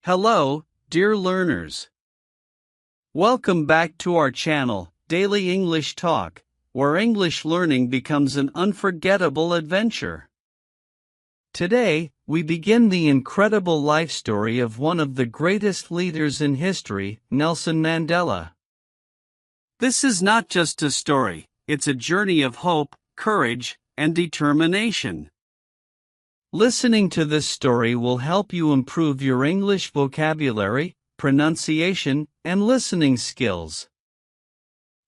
Hello, dear learners. Welcome back to our channel, Daily English Talk, where English learning becomes an unforgettable adventure. Today, we begin the incredible life story of one of the greatest leaders in history, Nelson Mandela. This is not just a story, it's a journey of hope, courage, and determination. Listening to this story will help you improve your English vocabulary, pronunciation, and listening skills.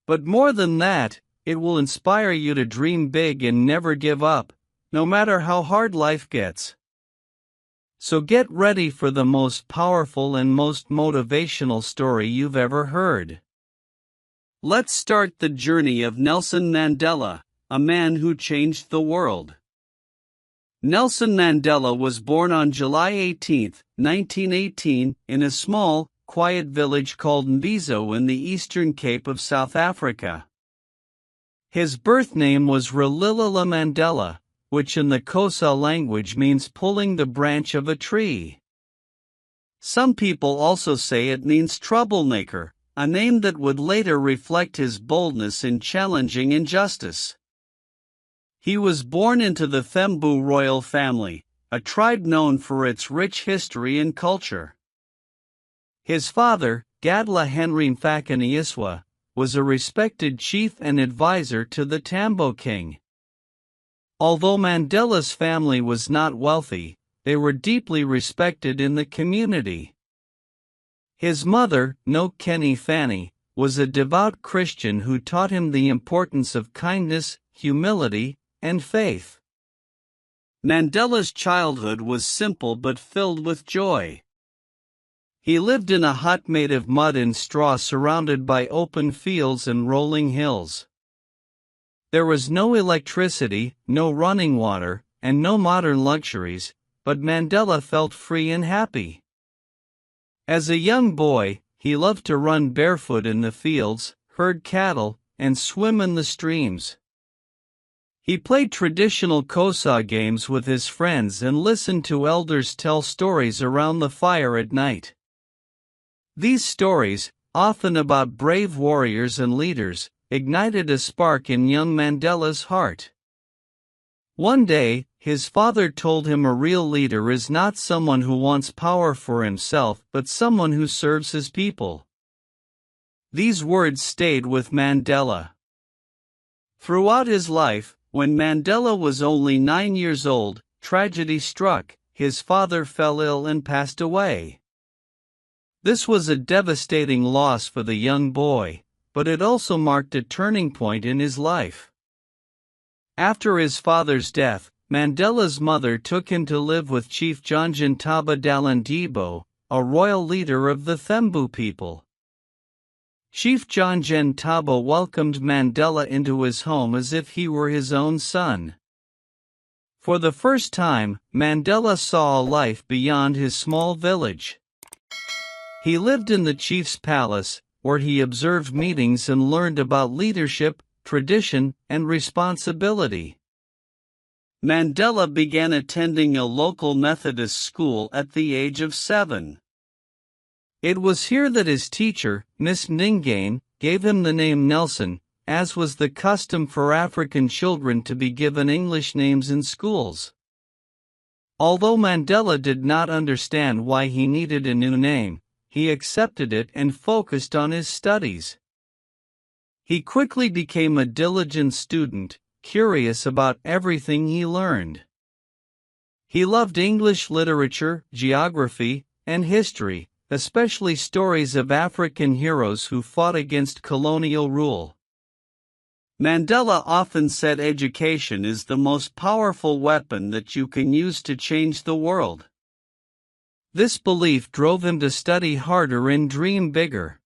But more than that, it will inspire you to dream big and never give up, no matter how hard life gets. So get ready for the most powerful and most motivational story you've ever heard. Let's start the journey of Nelson Mandela, a man who changed the world. Nelson Mandela was born on July 18, 1918, in a small, quiet village called Mbizo in the Eastern Cape of South Africa. His birth name was Rolihlahla Mandela, which in the Xhosa language means pulling the branch of a tree. Some people also say it means troublemaker, a name that would later reflect his boldness in challenging injustice. He was born into the Thembu royal family, a tribe known for its rich history and culture. His father, Gadla Henry Mfakaniiswa, was a respected chief and advisor to the Tambo king. Although Mandela's family was not wealthy, they were deeply respected in the community. His mother, Nokeni Fanny, was a devout Christian who taught him the importance of kindness, humility, and faith. Mandela's childhood was simple but filled with joy. He lived in a hut made of mud and straw surrounded by open fields and rolling hills. There was no electricity, no running water, and no modern luxuries, but Mandela felt free and happy. As a young boy, he loved to run barefoot in the fields, herd cattle, and swim in the streams. He played traditional Xhosa games with his friends and listened to elders tell stories around the fire at night. These stories, often about brave warriors and leaders, ignited a spark in young Mandela's heart. One day, his father told him a real leader is not someone who wants power for himself but someone who serves his people. These words stayed with Mandela. Throughout his life, when Mandela was only 9 years old, tragedy struck. His father fell ill and passed away. This was a devastating loss for the young boy, but it also marked a turning point in his life. After his father's death, Mandela's mother took him to live with Chief John Ntaba Dalindyebo, a royal leader of the Thembu people. Chief John Ntaba welcomed Mandela into his home as if he were his own son. For the first time, Mandela saw a life beyond his small village. He lived in the chief's palace, where he observed meetings and learned about leadership, tradition, and responsibility. Mandela began attending a local Methodist school at the age of 7. It was here that his teacher, Miss Ningane, gave him the name Nelson, as was the custom for African children to be given English names in schools. Although Mandela did not understand why he needed a new name, he accepted it and focused on his studies. He quickly became a diligent student, curious about everything he learned. He loved English literature, geography, and history, especially stories of African heroes who fought against colonial rule. Mandela often said education is the most powerful weapon that you can use to change the world. This belief drove him to study harder and dream bigger.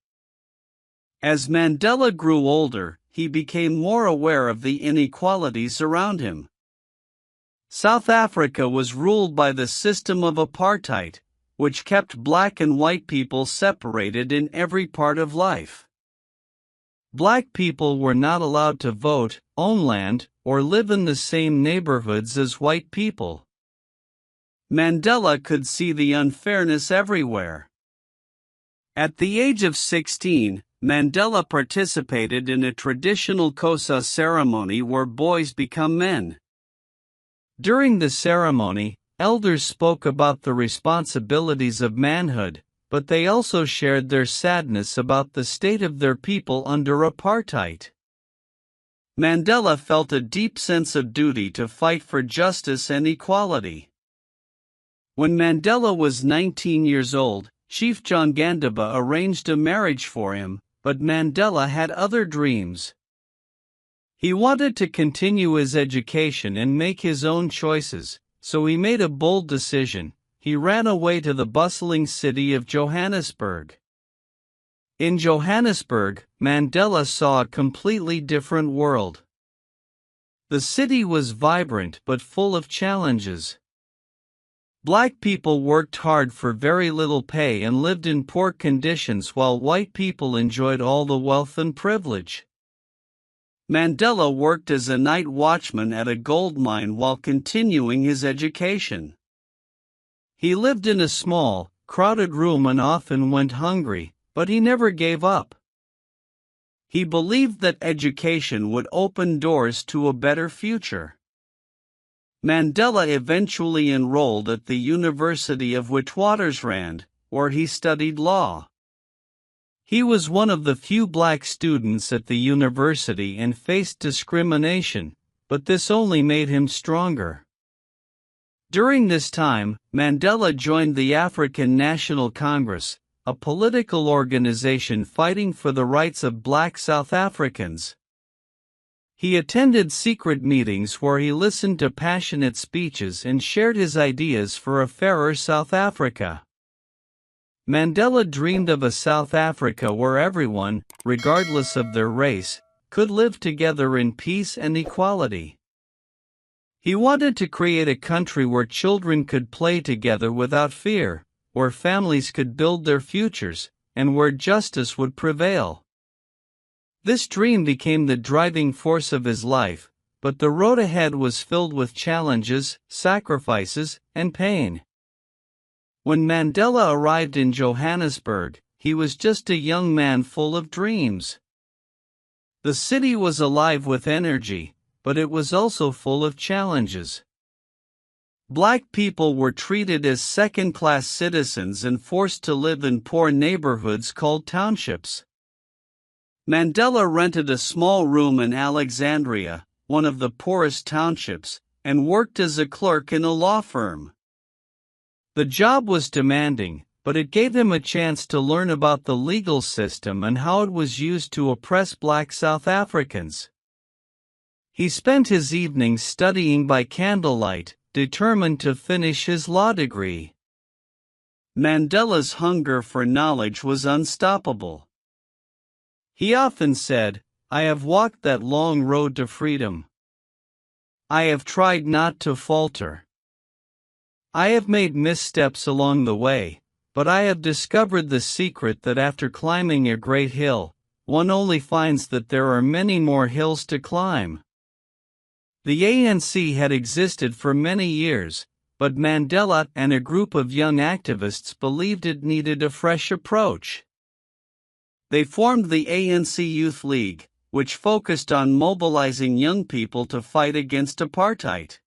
As Mandela grew older, he became more aware of the inequalities around him. South Africa was ruled by the system of apartheid, which kept black and white people separated in every part of life. Black people were not allowed to vote, own land, or live in the same neighborhoods as white people. Mandela could see the unfairness everywhere. At the age of 16, Mandela participated in a traditional Xhosa ceremony where boys become men. During the ceremony, elders spoke about the responsibilities of manhood, but they also shared their sadness about the state of their people under apartheid. Mandela felt a deep sense of duty to fight for justice and equality. When Mandela was 19 years old, Chief John Gandaba arranged a marriage for him, but Mandela had other dreams. He wanted to continue his education and make his own choices, so he made a bold decision. He ran away to the bustling city of Johannesburg. In Johannesburg, Mandela saw a completely different world. The city was vibrant but full of challenges. Black people worked hard for very little pay and lived in poor conditions while white people enjoyed all the wealth and privilege. Mandela worked as a night watchman at a gold mine while continuing his education. He lived in a small, crowded room and often went hungry, but he never gave up. He believed that education would open doors to a better future. Mandela eventually enrolled at the University of Witwatersrand, where he studied law. He was one of the few black students at the university and faced discrimination, but this only made him stronger. During this time, Mandela joined the African National Congress, a political organization fighting for the rights of black South Africans. He attended secret meetings where he listened to passionate speeches and shared his ideas for a fairer South Africa. Mandela dreamed of a South Africa where everyone, regardless of their race, could live together in peace and equality. He wanted to create a country where children could play together without fear, where families could build their futures, and where justice would prevail. This dream became the driving force of his life, but the road ahead was filled with challenges, sacrifices, and pain. When Mandela arrived in Johannesburg, he was just a young man full of dreams. The city was alive with energy, but it was also full of challenges. Black people were treated as second-class citizens and forced to live in poor neighborhoods called townships. Mandela rented a small room in Alexandria, one of the poorest townships, and worked as a clerk in a law firm. The job was demanding, but it gave him a chance to learn about the legal system and how it was used to oppress black South Africans. He spent his evenings studying by candlelight, determined to finish his law degree. Mandela's hunger for knowledge was unstoppable. He often said, "I have walked that long road to freedom. I have tried not to falter. I have made missteps along the way, but I have discovered the secret that after climbing a great hill, one only finds that there are many more hills to climb." The ANC had existed for many years, but Mandela and a group of young activists believed it needed a fresh approach. They formed the ANC Youth League, which focused on mobilizing young people to fight against apartheid.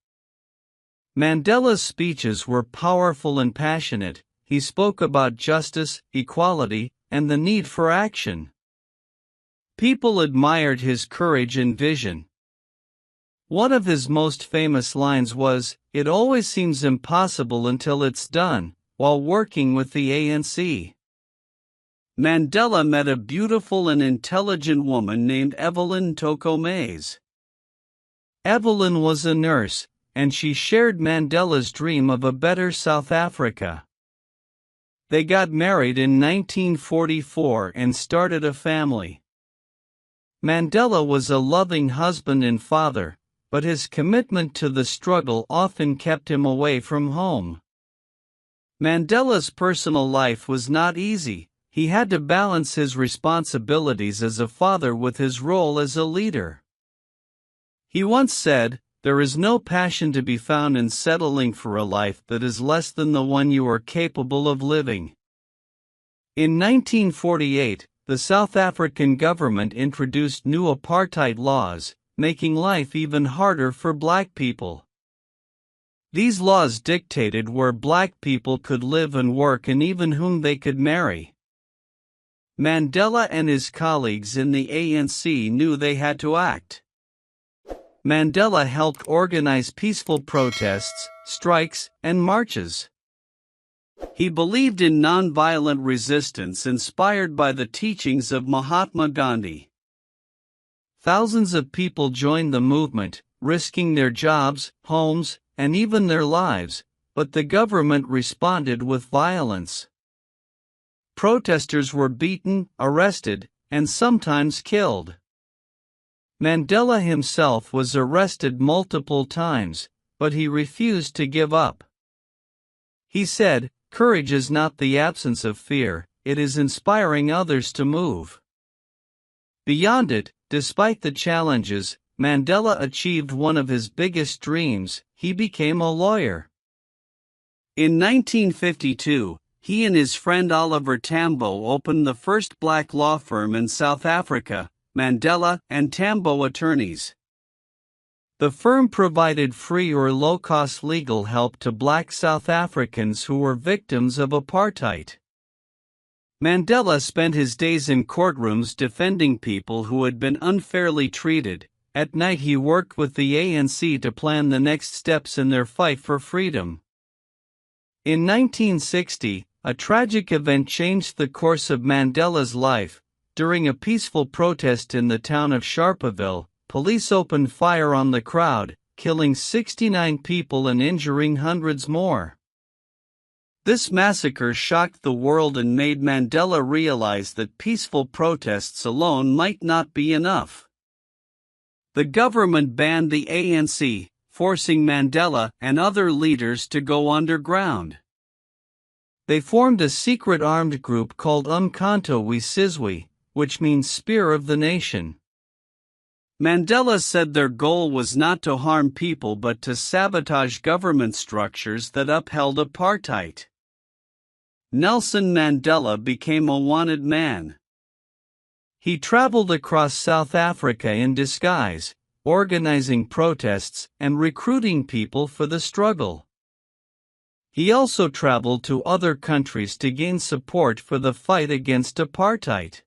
Mandela's speeches were powerful and passionate. He spoke about justice, equality, and the need for action. People admired his courage and vision. One of his most famous lines was, "It always seems impossible until it's done," while working with the ANC. Mandela met a beautiful and intelligent woman named Evelyn Tokomaze. Evelyn was a nurse, and she shared Mandela's dream of a better South Africa. They got married in 1944 and started a family. Mandela was a loving husband and father, but his commitment to the struggle often kept him away from home. Mandela's personal life was not easy. He had to balance his responsibilities as a father with his role as a leader. He once said, there is no passion to be found in settling for a life that is less than the one you are capable of living. In 1948, the South African government introduced new apartheid laws, making life even harder for black people. These laws dictated where black people could live and work and even whom they could marry. Mandela and his colleagues in the ANC knew they had to act. Mandela helped organize peaceful protests, strikes, and marches. He believed in nonviolent resistance inspired by the teachings of Mahatma Gandhi. Thousands of people joined the movement, risking their jobs, homes, and even their lives, but the government responded with violence. Protesters were beaten, arrested, and sometimes killed. Mandela himself was arrested multiple times, but he refused to give up. He said, "Courage is not the absence of fear, it is inspiring others to move." Beyond it, despite the challenges, Mandela achieved one of his biggest dreams. He became a lawyer. In 1952, he and his friend Oliver Tambo opened the first black law firm in South Africa, Mandela and Tambo Attorneys. The firm provided free or low-cost legal help to black South Africans who were victims of apartheid. Mandela spent his days in courtrooms defending people who had been unfairly treated. At night he worked with the ANC to plan the next steps in their fight for freedom. In 1960, a tragic event changed the course of Mandela's life. During a peaceful protest in the town of Sharpeville, police opened fire on the crowd, killing 69 people and injuring hundreds more. This massacre shocked the world and made Mandela realize that peaceful protests alone might not be enough. The government banned the ANC, forcing Mandela and other leaders to go underground. They formed a secret armed group called Umkhonto we Sizwe, which means Spear of the Nation. Mandela said their goal was not to harm people but to sabotage government structures that upheld apartheid. Nelson Mandela became a wanted man. He traveled across South Africa in disguise, organizing protests and recruiting people for the struggle. He also traveled to other countries to gain support for the fight against apartheid.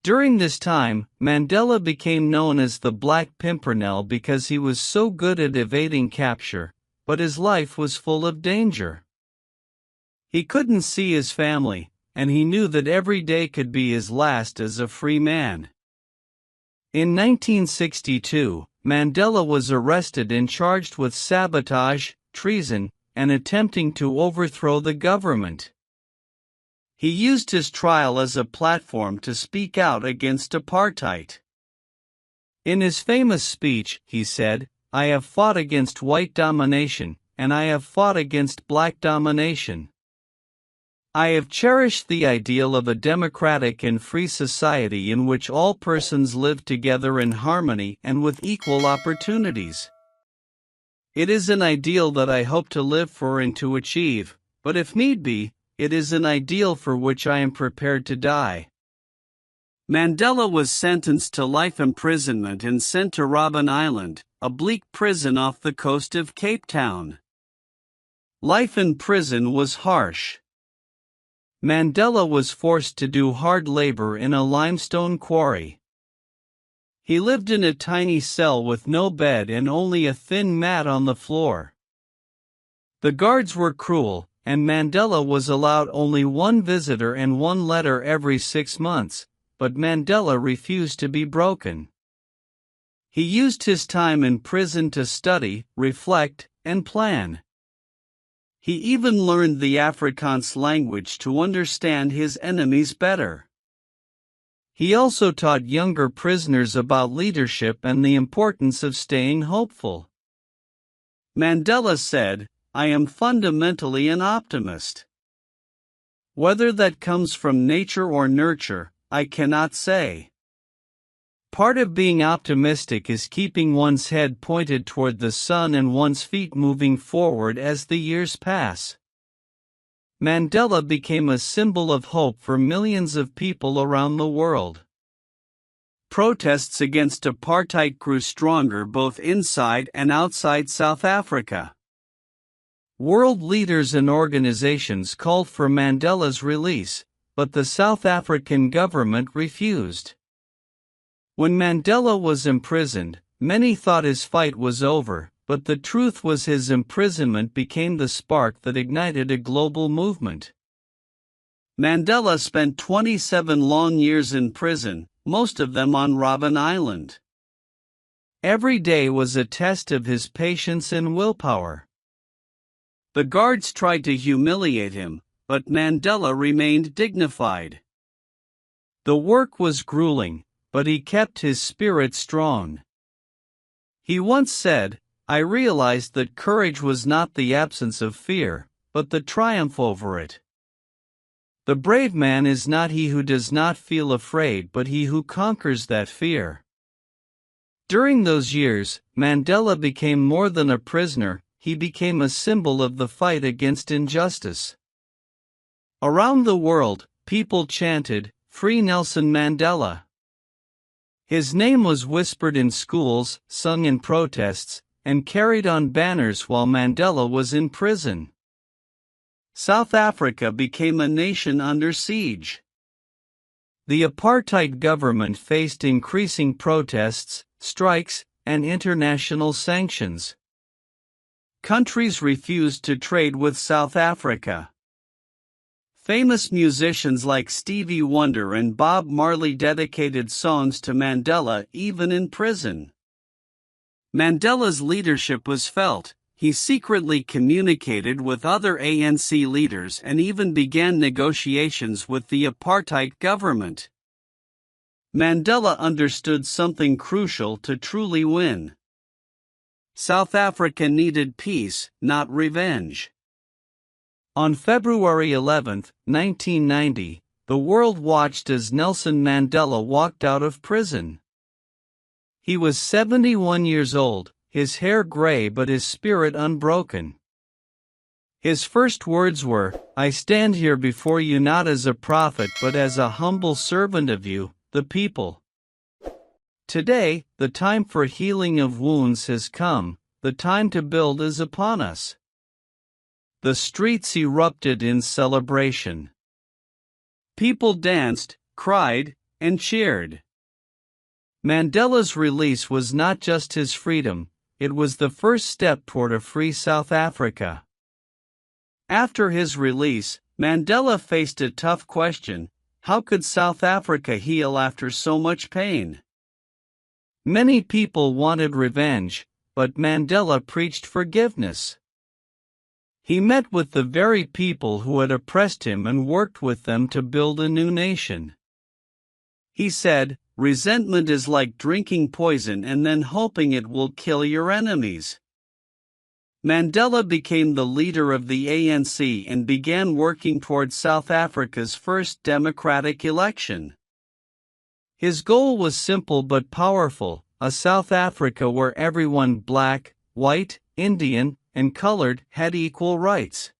During this time, Mandela became known as the Black Pimpernel because he was so good at evading capture, but his life was full of danger. He couldn't see his family, and he knew that every day could be his last as a free man. In 1962, Mandela was arrested and charged with sabotage, treason, and attempting to overthrow the government. He used his trial as a platform to speak out against apartheid. In his famous speech, he said, "I have fought against white domination, and I have fought against black domination. I have cherished the ideal of a democratic and free society in which all persons live together in harmony and with equal opportunities. It is an ideal that I hope to live for and to achieve, but if need be, it is an ideal for which I am prepared to die." Mandela was sentenced to life imprisonment and sent to Robben Island, a bleak prison off the coast of Cape Town. Life in prison was harsh. Mandela was forced to do hard labor in a limestone quarry. He lived in a tiny cell with no bed and only a thin mat on the floor. The guards were cruel, and Mandela was allowed only one visitor and one letter every 6 months, but Mandela refused to be broken. He used his time in prison to study, reflect, and plan. He even learned the Afrikaans language to understand his enemies better. He also taught younger prisoners about leadership and the importance of staying hopeful. Mandela said, "I am fundamentally an optimist. Whether that comes from nature or nurture, I cannot say. Part of being optimistic is keeping one's head pointed toward the sun and one's feet moving forward as the years pass. Mandela became a symbol of hope for millions of people around the world. Protests against apartheid grew stronger both inside and outside South Africa. World leaders and organizations called for Mandela's release, but the South African government refused. When Mandela was imprisoned, many thought his fight was over, but the truth was his imprisonment became the spark that ignited a global movement. Mandela spent 27 long years in prison, most of them on Robben Island. Every day was a test of his patience and willpower. The guards tried to humiliate him, but Mandela remained dignified. The work was grueling, but he kept his spirit strong. He once said, "I realized that courage was not the absence of fear, but the triumph over it. The brave man is not he who does not feel afraid but he who conquers that fear." During those years, Mandela became more than a prisoner, he became a symbol of the fight against injustice. Around the world, people chanted, "Free Nelson Mandela." His name was whispered in schools, sung in protests, and carried on banners while Mandela was in prison. South Africa became a nation under siege. The apartheid government faced increasing protests, strikes, and international sanctions. Countries refused to trade with South Africa. Famous musicians like Stevie Wonder and Bob Marley dedicated songs to Mandela even in prison. Mandela's leadership was felt. He secretly communicated with other ANC leaders and even began negotiations with the apartheid government. Mandela understood something crucial to truly win. South Africa needed peace, not revenge. On February 11, 1990, the world watched as Nelson Mandela walked out of prison. He was 71 years old, his hair gray but his spirit unbroken. His first words were, "I stand here before you not as a prophet but as a humble servant of you, the people." Today, the time for healing of wounds has come, the time to build is upon us. The streets erupted in celebration. People danced, cried, and cheered. Mandela's release was not just his freedom, it was the first step toward a free South Africa. After his release, Mandela faced a tough question: how could South Africa heal after so much pain? Many people wanted revenge, but Mandela preached forgiveness. He met with the very people who had oppressed him and worked with them to build a new nation. He said, "Resentment is like drinking poison and then hoping it will kill your enemies." Mandela became the leader of the ANC and began working toward South Africa's first democratic election. His goal was simple but powerful: a South Africa where everyone, black, white, Indian, and colored, had equal rights.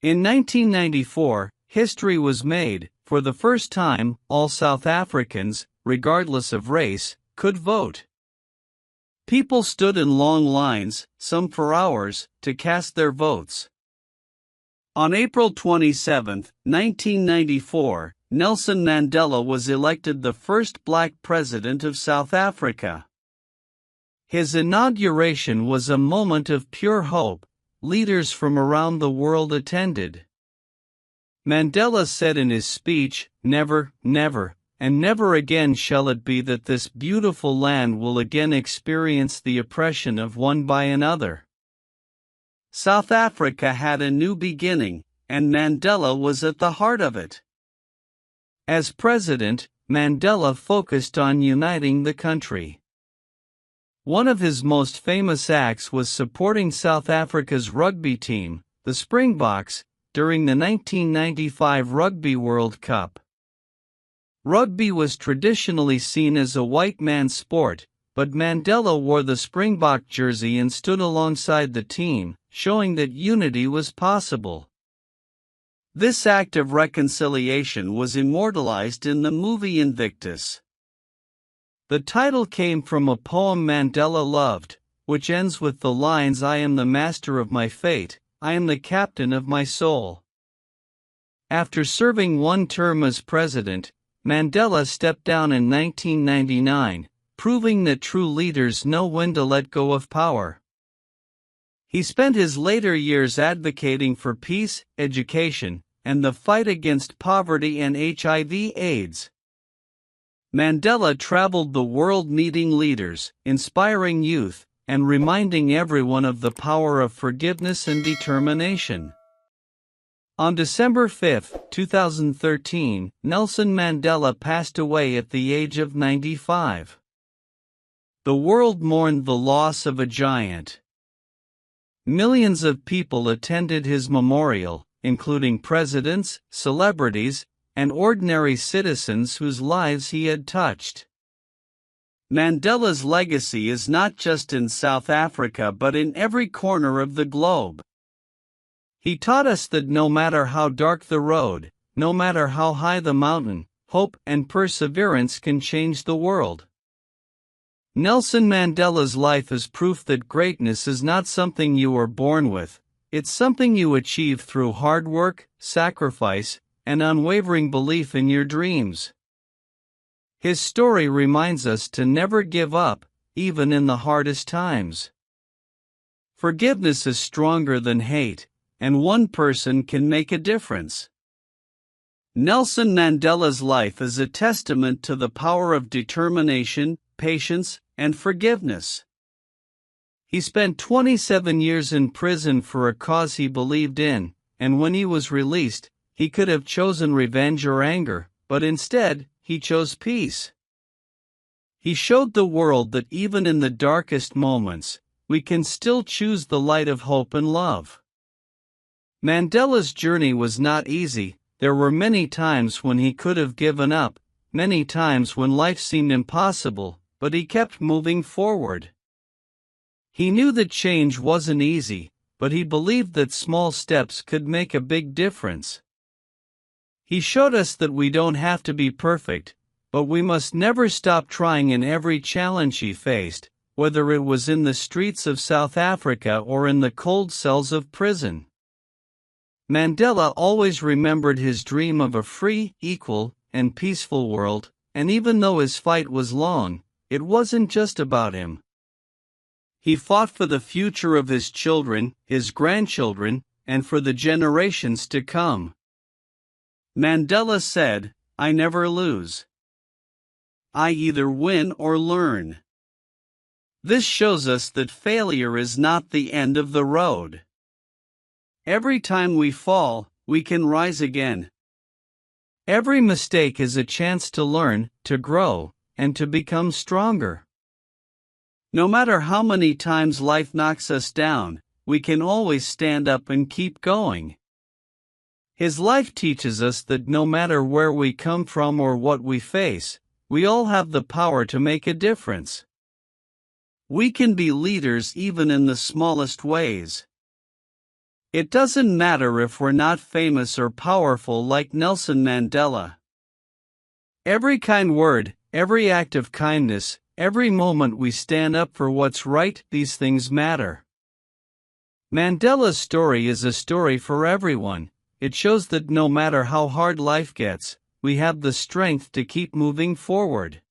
In 1994, history was made. For the first time, all South Africans, regardless of race, could vote. People stood in long lines, some for hours, to cast their votes. On April 27, 1994, Nelson Mandela was elected the first black president of South Africa. His inauguration was a moment of pure hope. Leaders from around the world attended. Mandela said in his speech, "Never, never, and never again shall it be that this beautiful land will again experience the oppression of one by another." South Africa had a new beginning, and Mandela was at the heart of it. As president, Mandela focused on uniting the country. One of his most famous acts was supporting South Africa's rugby team, the Springboks, during the 1995 Rugby World Cup. Rugby was traditionally seen as a white man's sport, but Mandela wore the Springbok jersey and stood alongside the team, showing that unity was possible. This act of reconciliation was immortalized in the movie Invictus. The title came from a poem Mandela loved, which ends with the lines, "I am the master of my fate, I am the captain of my soul." After serving one term as president, Mandela stepped down in 1999, proving that true leaders know when to let go of power. He spent his later years advocating for peace, education, and the fight against poverty and HIV/AIDS. Mandela traveled the world meeting leaders, inspiring youth, and reminding everyone of the power of forgiveness and determination. On December 5, 2013, Nelson Mandela passed away at the age of 95. The world mourned the loss of a giant. Millions of people attended his memorial, including presidents, celebrities, and ordinary citizens whose lives he had touched. Mandela's legacy is not just in South Africa but in every corner of the globe. He taught us that no matter how dark the road, no matter how high the mountain, hope and perseverance can change the world. Nelson Mandela's life is proof that greatness is not something you are born with, it's something you achieve through hard work, sacrifice, and unwavering belief in your dreams. His story reminds us to never give up, even in the hardest times. Forgiveness is stronger than hate, and one person can make a difference. Nelson Mandela's life is a testament to the power of determination, patience, and forgiveness. He spent 27 years in prison for a cause he believed in, and when he was released, he could have chosen revenge or anger, but instead, he chose peace. He showed the world that even in the darkest moments, we can still choose the light of hope and love. Mandela's journey was not easy. There were many times when he could have given up, many times when life seemed impossible, but he kept moving forward. He knew that change wasn't easy, but he believed that small steps could make a big difference. He showed us that we don't have to be perfect, but we must never stop trying in every challenge he faced, whether it was in the streets of South Africa or in the cold cells of prison. Mandela always remembered his dream of a free, equal, and peaceful world, and even though his fight was long, it wasn't just about him. He fought for the future of his children, his grandchildren, and for the generations to come. Mandela said, "I never lose. I either win or learn." This shows us that failure is not the end of the road. Every time we fall, we can rise again. Every mistake is a chance to learn, to grow, and to become stronger. No matter how many times life knocks us down, we can always stand up and keep going. His life teaches us that no matter where we come from or what we face, we all have the power to make a difference. We can be leaders even in the smallest ways. It doesn't matter if we're not famous or powerful like Nelson Mandela. Every kind word, every act of kindness, every moment we stand up for what's right, these things matter. Mandela's story is a story for everyone. It shows that no matter how hard life gets, we have the strength to keep moving forward.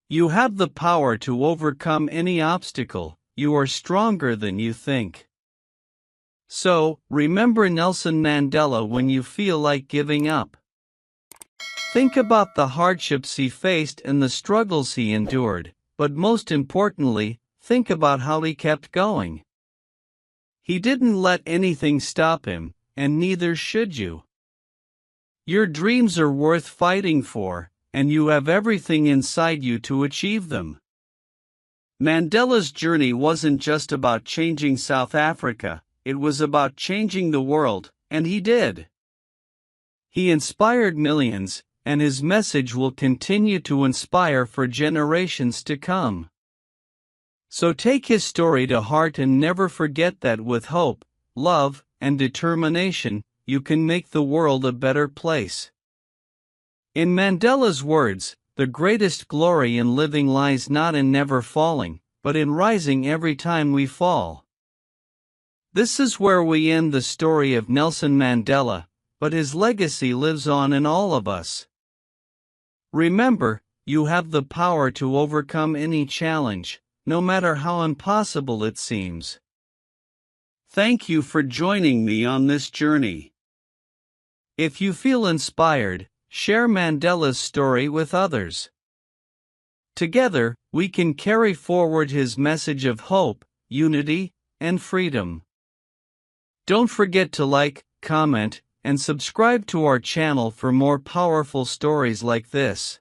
You have the power to overcome any obstacle. You are stronger than you think. So, remember Nelson Mandela when you feel like giving up. Think about the hardships he faced and the struggles he endured, but most importantly, think about how he kept going. He didn't let anything stop him, and neither should you. Your dreams are worth fighting for, and you have everything inside you to achieve them. Mandela's journey wasn't just about changing South Africa. It was about changing the world, and he did. He inspired millions, and his message will continue to inspire for generations to come. So take his story to heart and never forget that with hope, love, and determination, you can make the world a better place. In Mandela's words, the greatest glory in living lies not in never falling, but in rising every time we fall. This is where we end the story of Nelson Mandela, but his legacy lives on in all of us. Remember, you have the power to overcome any challenge, no matter how impossible it seems. Thank you for joining me on this journey. If you feel inspired, share Mandela's story with others. Together, we can carry forward his message of hope, unity, and freedom. Don't forget to like, comment, and subscribe to our channel for more powerful stories like this.